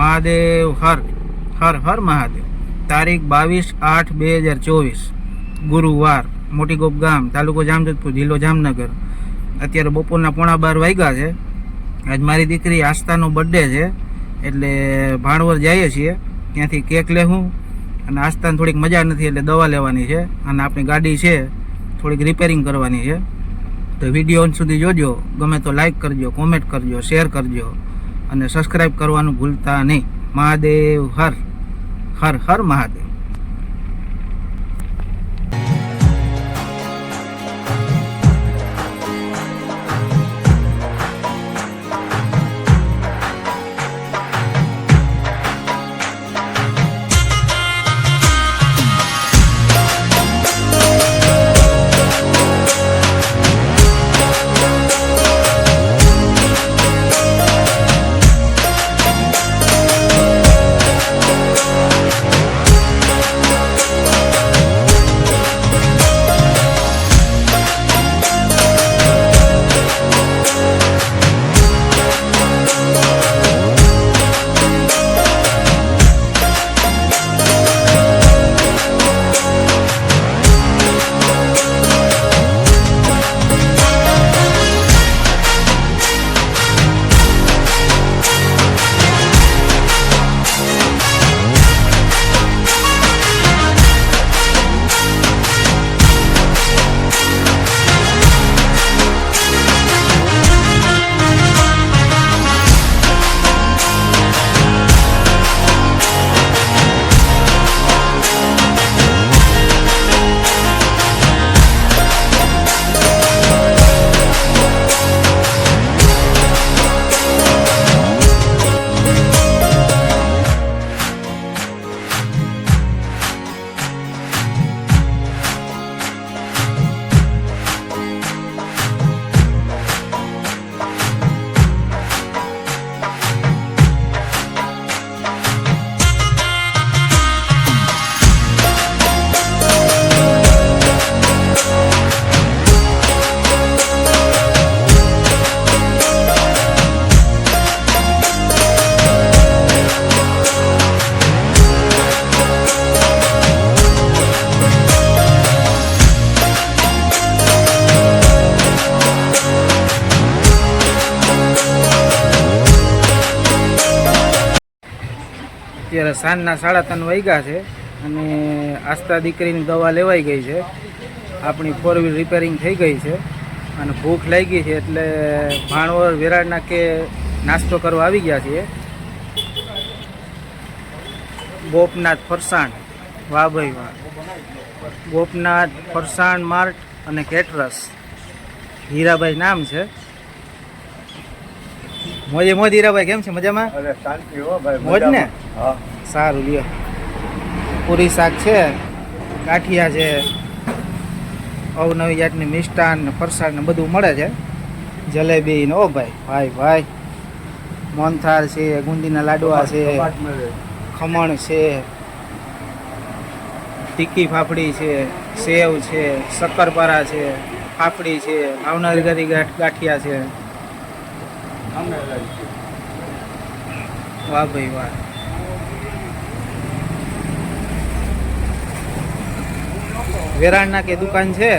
મહાદેવ હર હર હર મહાદેવ. તારીખ 22/8/2024 ગુરુવાર. મોટી ગોપ ગામ, તાલુકો જામજોધપુર, જિલ્લો જામનગર. અત્યારે બપોરના 11:15 વાગ્યા છે. આજ મારી દીકરી આસ્થાનો બર્થડે છે, એટલે ભાણવર જઈએ છીએ. ત્યાંથી કેક લેવું અને આસ્થાને થોડીક મજા નથી એટલે દવા લેવાની છે, અને આપણી ગાડી છે થોડીક રિપેરિંગ કરવાની છે. તો વિડીયો અંત સુધી જોજો. ગમે તો લાઈક કરજો, કોમેન્ટ કરજો, શેર કરજો અને સબસ્ક્રાઈબ કરવાનું ભૂલતા નહીં. મહાદેવ હર હર હર મહાદેવ. અત્યારે સાંજના 3:30 વાગ્યા છે અને આસ્થા દીકરીની દવા લેવાઈ ગઈ છે. આપણી 4 વ્હીલ રિપેરિંગ થઈ ગઈ છે અને ભૂખ લાગી છે એટલે ભાણવર વિરાટના કે નાસ્તો કરવા આવી ગયા છીએ. ગોપનાથ ફરસાણ, વાહ ભાઈ વાહ. ગોપનાથ ફરસાણ માર્ટ અને કેટરસ. હીરાભાઈ નામ છે. મોજે મોજ હીરાભાઈ, કેમ છે? મજામાં? મોજ ને? સારું લ્યો. પૂરી શાક છે, ગાંઠિયા છે, અવનવી જાતની મિષ્ટાન ને ફરસાણ ને બધું મળે છે. જલેબી ને ઓ ભાઈ ભાઈ ભાઈ, મોહનથાળ છે, ગુંદીના લાડવા છે, ખમણ છે, ટીકી ફાફડી છે, સેવ છે, શક્કરપારા છે, ફાફડી છે, ભાવનગરી ગાંઠિયા છે. વાહ ભાઈ વાહ. વેરાણના કે દુકાન છે.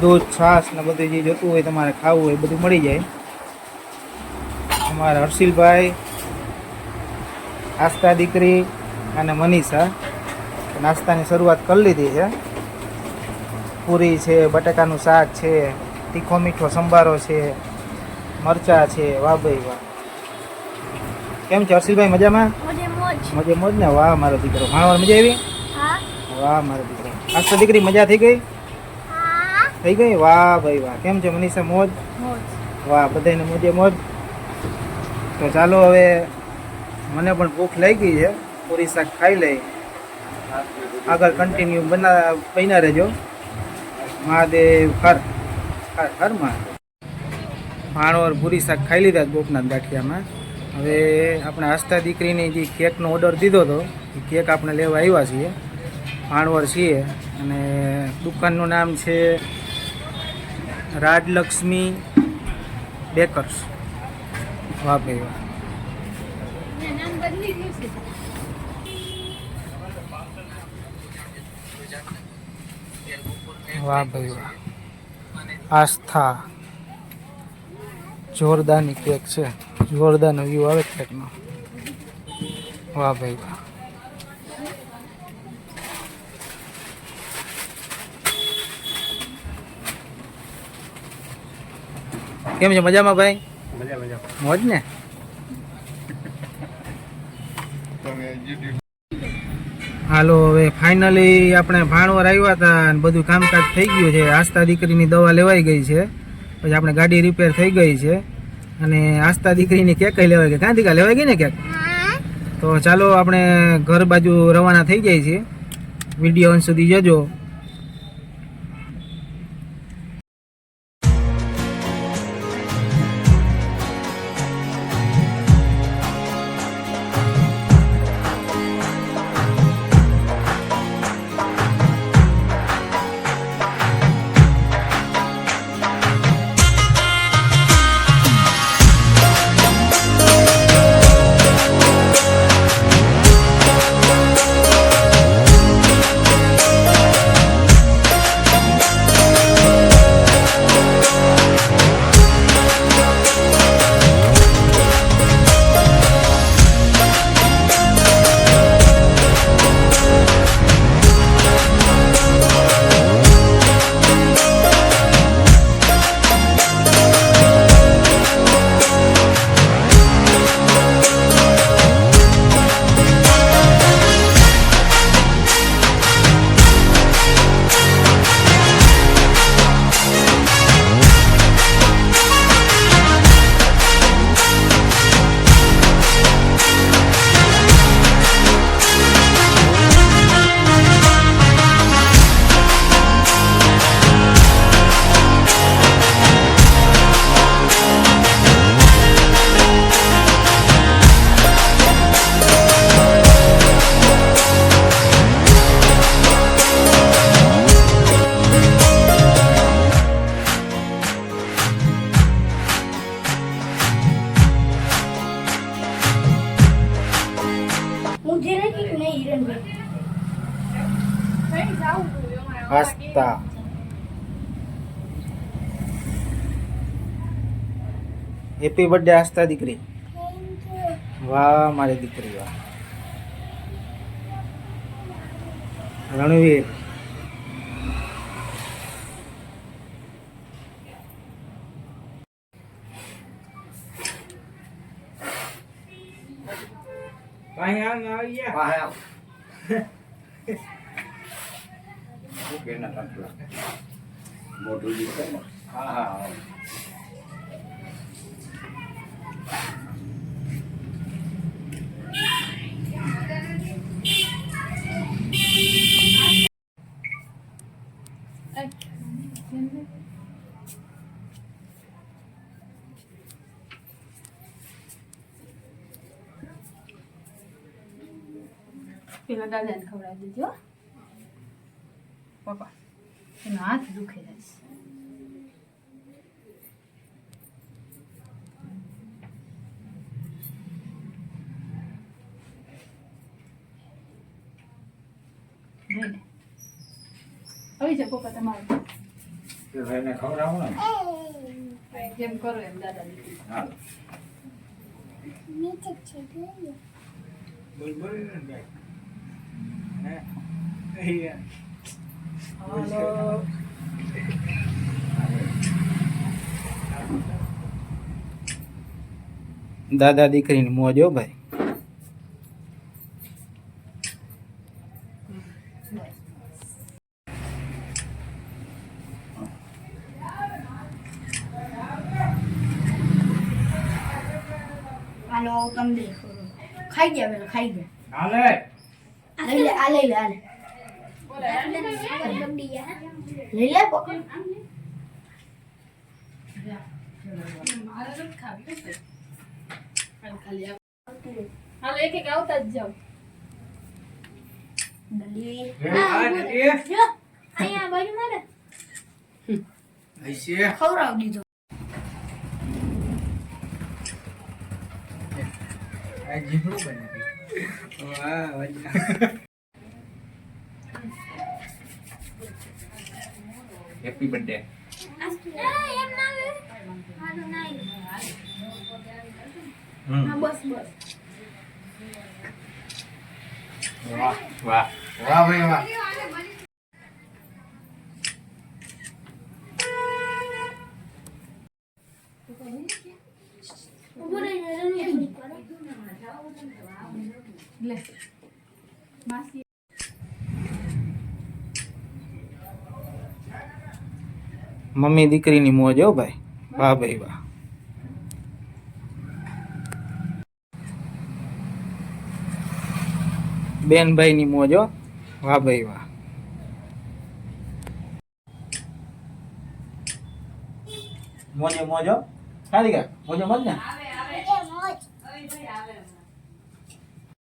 દૂધ, છાશ ને બધું જે જોતું હોય તમારે ખાવું હોય બધું મળી જાય. અમારા હર્ષિલભાઈ, આસ્થા દીકરી અને મનીષા નાસ્તાની શરૂઆત કરી લીધી છે. પૂરી છે, બટાકાનું શાક છે, તીખો મીઠો સંભારો છે, મરચા છે. વાહ ભાઈ વાહ. કેમ છે હર્ષિલભાઈ? મજામાં? મજે મોજ ને? વાહ મારો દીકરો. ભાણવર મજા આવી? વાહ મારો દીકરો. આસ્થા દીકરી મજા થઈ ગઈ? થઈ ગઈ? વાહ ભાઈ વાહ. કેમ છે મનીષા? મોજ? વાહ, બધાને મોજે મોજ. તો ચાલો હવે મને પણ ભૂખ લાગી છે, પૂરી શાક ખાઈ લઈ. આગળ કન્ટિન્યુ બન્યા રહેજો. મહાદેવ હર હર હર મહાદેવ. ભાણવર પૂરી શાક ખાઈ લીધા ગોપનાથ ગાંઠિયામાં. હવે આપણે આસ્થા દીકરીની જે કેકનો ઓર્ડર દીધો હતો એ કેક આપણે લેવા આવ્યા છીએ. ભાણવર છીએ અને દુકાનનું નામ છે રાજલક્ષ્મી બેકર્સ. વાહ ભાઈ વાહ. વાહ ભાઈ વાહ. આસ્થા જોરદારની કેક છે. જોરદારનો વ્યૂ આવે કેકનો. વાહ ભાઈ વાહ. કેમ છે? મજામાં ભાઈ? મોજ ને. હાલો હવે ફાઇનલી આપણે ભાણવર આવ્યા હતા અને બધું કામકાજ થઈ ગયું છે. આસ્થા દીકરીની દવા લેવાઈ ગઈ છે. પછી આપણે ગાડી રિપેર થઈ ગઈ છે અને આસ્થા દીકરીની કેક લેવાઈ ગઈ. ગાંધીકા લેવાઈ ગઈ ને કેક? તો ચાલો આપણે ઘર બાજુ રવાના થઈ જાય છે. વિડીયો અંત સુધી જોજો. આસ્થા હેપી બર્થડે આસ્થા દીકરી. વાહ મારી દીકરી વાહ. રણવીર પેલા દાદાને ખવડાવી દેજો પપ્પા, એનો હાથ દુખે જાય. આવી જાય પપ્પા તમારે જેમ કરો એમ દાદા દીકરી. દાદા દીકરીની મોજ હો ભાઈ. હાલો તમને ખાઈ ગયા પેલા ખાઈ ગયા. હાલે લઈ લે આ લઈ લે આ લઈ લે પકડ. હાલો એક એક આવતા જ જાવ. અહીંયા બાજુ મારે હશે ખવડાવી દીધો. આ જીભડું બનાવી વાહ હેપી બર્થડે બસ બસ. વાહ વાહ વાહ ભાઈ વાહ ઉભો રહીને રમીએ. લે માસી મમ્મી દીકરીની મોજ હો ભાઈ. વાહ ભાઈ વાહ. બેન ભાઈની મોજ હો. વાહ ભાઈ વાહ. મોજે મોજ હો. સારી ગયા મોજે મોજ ને.